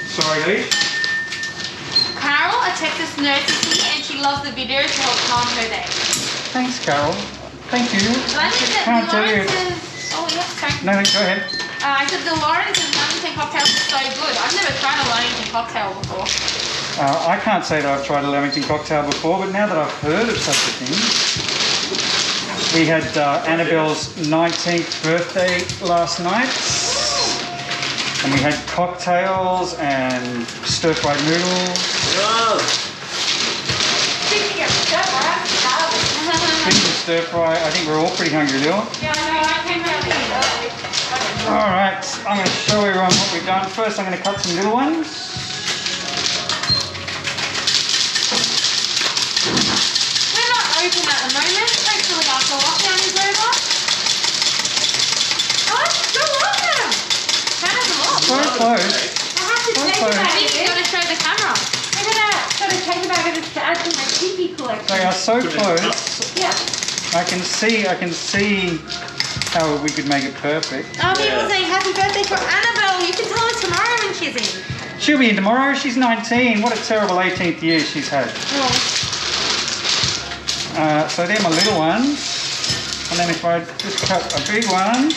Sorry, Lee. Carol, a Texas nurse is here and she loves the video to help calm her day. Thanks, Carol. Thank you. Can't tell you. Oh, yeah, sorry. No, go ahead. I said the Lawrence's Lamington cocktail is so good. I've never tried a Lamington cocktail before. I can't say that I've tried a Lamington cocktail before, but now that I've heard of such a thing, we had Annabelle's 19th birthday last night, and we had cocktails and stir-fried noodles. Speaking of Stir-fry, I think we're all pretty hungry, Lil. Yeah, no, I came out early. Alright, I'm going to show everyone what we've done. First, I'm going to cut some little ones. We're not open at the moment. Hopefully after lockdown is over. Oh, still welcome. Turn them off. So close. I have to take them out. You've got to show the camera. Look at that. Got to take them out to add to my tiki collection. They are so close. Yeah. I can see how we could make it perfect. Oh, people saying happy birthday to Annabelle. You can tell her tomorrow when she's in. She'll be in tomorrow. She's 19. What a terrible 18th year she's had. Oh. So they're my little ones. And then if I just cut a big one.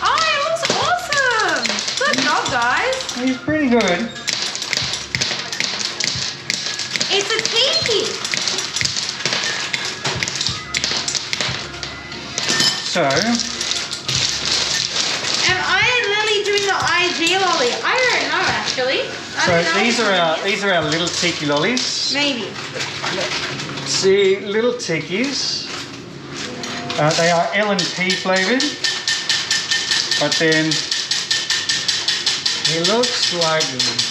Oh, it looks awesome. Good job, guys. He's pretty good. It's a tiki. So, Am I and Lily doing the IG lolly? I don't know actually. these are our little tiki lollies. Maybe. See, little tikis. They are L&P flavoured. But then he looks like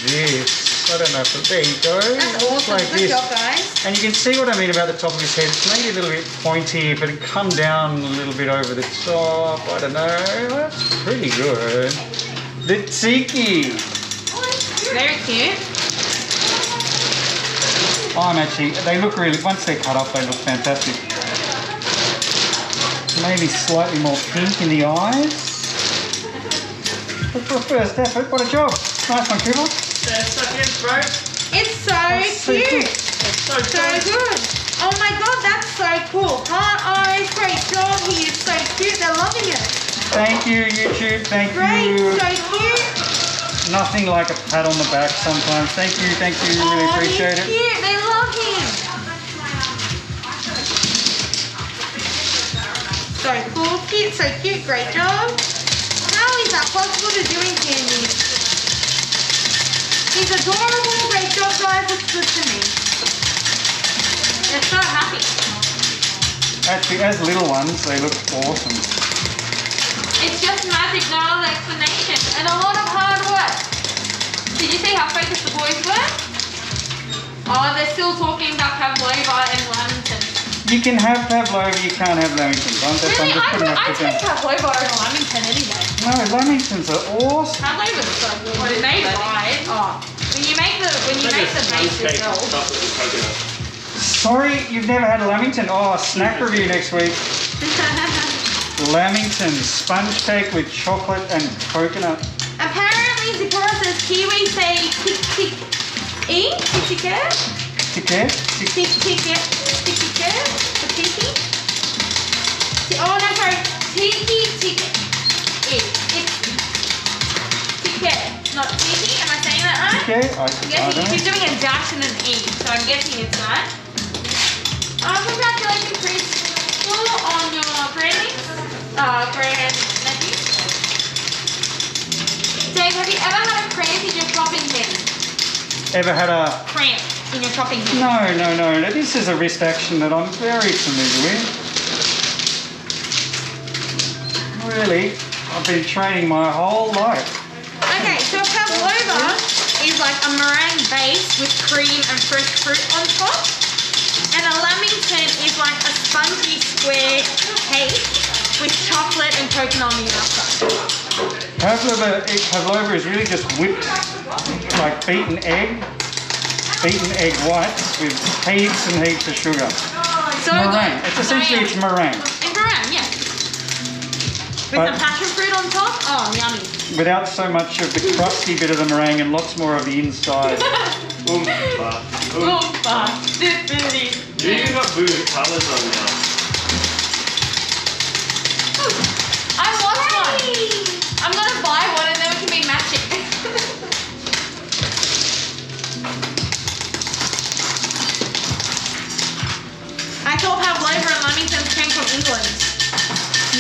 this. I don't know if there you go. That's awesome. Like Good this. job, guys. And you can see what I mean about the top of his head. It's maybe a little bit pointy, but it come down a little bit over the top. I don't know. That's pretty good. The tiki. Very cute. They look really, once they're cut up, they look fantastic. Maybe slightly more pink in the eyes. But for a first effort, what a job. Nice one, Cooper. It's so cute. So good. Oh my god, that's so cool. Heart eyes, great job. He is so cute. They're loving it. Thank you, YouTube. Thank Great, you. so cute. Nothing like a pat on the back sometimes. Thank you. Really appreciate he's it. Cute. They love him. So cool, cute, so cute. Great job. How is that possible to do in Candy? He's adorable. Great job, guys. Looks good to me. They're so happy. Actually, as little ones, they look awesome. It's just magic, no other explanation. And a lot of hard work. Did you see how focused the boys were? Oh, they're still talking about pavlova and lamington. You can have pavlova, you can't have lamingtons. Really? I'm just putting I that take down. pavlova over lamington any day. No, lamingtons are awesome. Pavlova's so good. When it's made right. Oh. When you make the base yourself. Chocolate and coconut. Sorry, you've never had a lamington. Oh, snack review next week. Lamington sponge cake with chocolate and coconut. Apparently, Zipporah says Kiwi say tik e tiki Tiki? tiki for tiki. Oh no, sorry, tiki tiki not tiki. Am I saying that right? Tiki? I I'm guessing don't she's know. doing a dash and an e, so I'm guessing it's that. Congratulations, Chris, on your grand nephew. Dave, have you ever had a cramp in your shopping bin? Ever had a... Cramp in your shopping bin? No. This is a wrist action that I'm very familiar with. Really, I've been training my whole life. Okay, so a pavlova is like a meringue base with cream and fresh fruit on top. And a lamington is like a spongy square cake with chocolate and coconut on the outside. Pavlova is really just whipped, like beaten egg whites with heaps and heaps of sugar. So Meringue. good. It's essentially it's meringue. It's meringue, yeah. With But- some passion fruit on top. Oh, yummy. Without so much of the crusty bit of the meringue and lots more of the inside. Oompa. Oompa. Dippity. You got blue colours on now. I want one. I'm gonna buy one and then we can be matching. I thought pavlova and lamingtons came from England.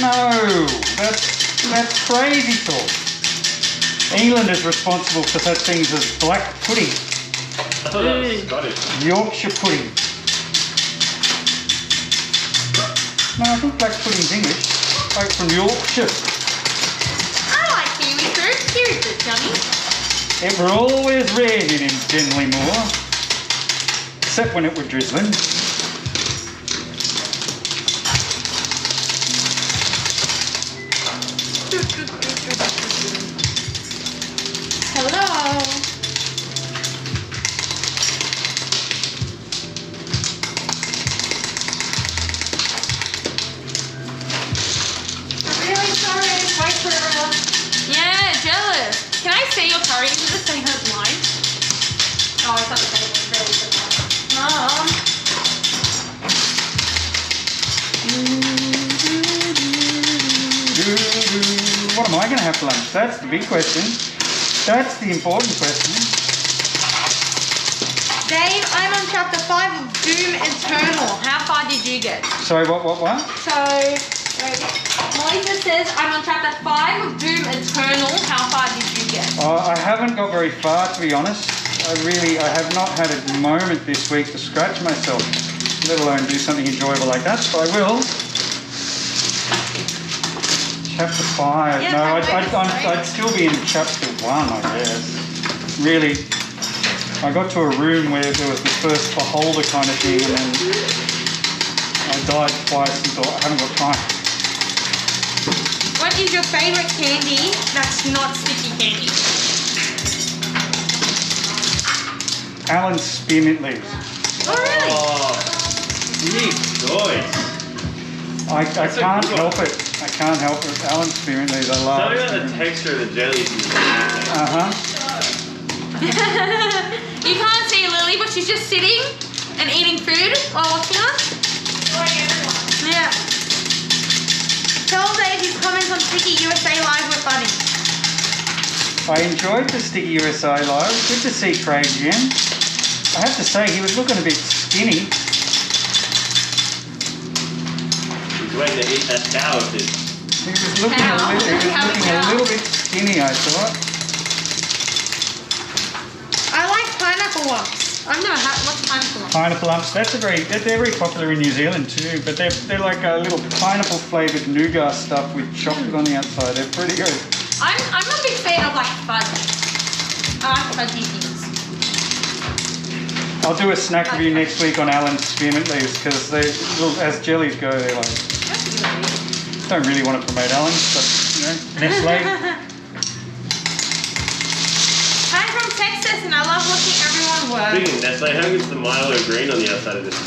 No, that's crazy talk. England is responsible for such things as black pudding, I thought that was Scottish. Yorkshire pudding. No, I think black pudding's English. Like from Yorkshire. I like kiwi fruit. Kiwi fruit's yummy. It were always raining in Denley Moor, except when it were drizzling. Hello. I'm really sorry. Wait for it. Yeah, jealous. Can I see your curry? Is it the same as mine? Oh, it's not the same. It's really good. Mom. What am I going to have for lunch? That's the big question. That's the important question. Dave, I'm on chapter 5 of Doom Eternal. How far did you get? Sorry, what? So, Melissa says I'm on chapter 5 of Doom Eternal. How far did you get? I haven't got very far, to be honest. I have not had a moment this week to scratch myself, let alone do something enjoyable like that, but I will. Chapter 5. Yeah, No, I'm I'd still be in chapter 1, I guess. Really, I got to a room where there was the first beholder kind of thing, and then I died twice and thought, I haven't got time. What is your favourite candy that's not sticky candy? Alan's spearmint leaves. Oh, really? Oh, big choice. I That's a can't good one. help it. I can't help it. Alan's spearmint leaves, I Tell love me about the spearmint. texture of the jellies. Uh-huh. You can't see Lily, but she's just sitting and eating food while watching us. Yeah. Tell Dave his comments on Tiki USA Live were funny. I enjoyed the Sticky USA Live. Good to see Craig again. I have to say, he was looking a bit skinny. He's waiting to eat that cow of his. He was looking, a little bit skinny, I thought. I like pineapple ones. I've never had. What's pineapple lump? Pineapple lumps. They're very popular in New Zealand too. But they're like a little pineapple flavoured nougat stuff with chocolate on the outside. They're pretty good. I'm a big fan of like fudge. I like fudgy things. I'll do a snack review next week on Alan's spearmint leaves because they, as jellies go, they're like. Don't really want to promote Alan's, but you know, Nestle. I'm from Texas and I love watching everyone work. Speaking of Nestle, how good's the Milo green on the outside of this?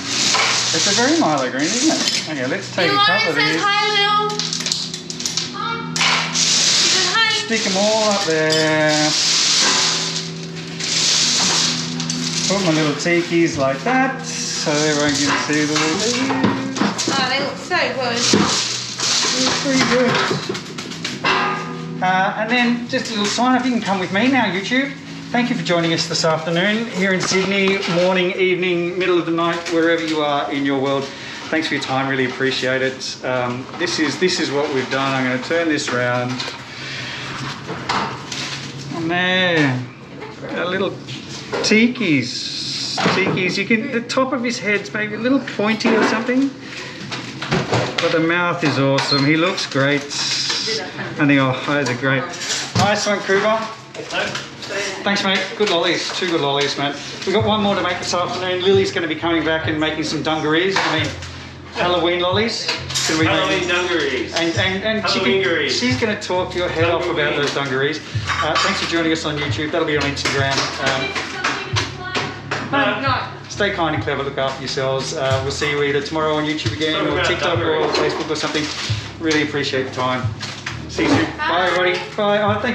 It's a very Milo green, isn't it? Okay, let's take a couple of says these. hi, Lil. She says hi. Stick them all up there. Put my little tikis like that, so everyone can see the little leaves. Oh, they look so good. It's pretty good. And then just a little sign up, you can come with me now, YouTube. Thank you for joining us this afternoon here in Sydney, morning, evening, middle of the night, wherever you are in your world. Thanks for your time, really appreciate it. This is what we've done. I'm going to turn this round. And there, a little Tikis. You can, the top of his head's maybe a little pointy or something, but the mouth is awesome. He looks great. And the eyes are great. Nice one, Cooper. Thanks, mate. Good lollies. 2 good lollies, mate. We've got one more to make this afternoon. Lily's going to be coming back and making some dungarees. I mean, Halloween lollies. Halloween dungarees. And she's going to talk your head off about those dungarees. Thanks for joining us on YouTube. That'll be on Instagram. No. Stay kind and clever. Look after yourselves. We'll see you either tomorrow on YouTube again or TikTok or Facebook or something. Really appreciate your time. See you soon. Bye everybody. Bye. Oh, thank you.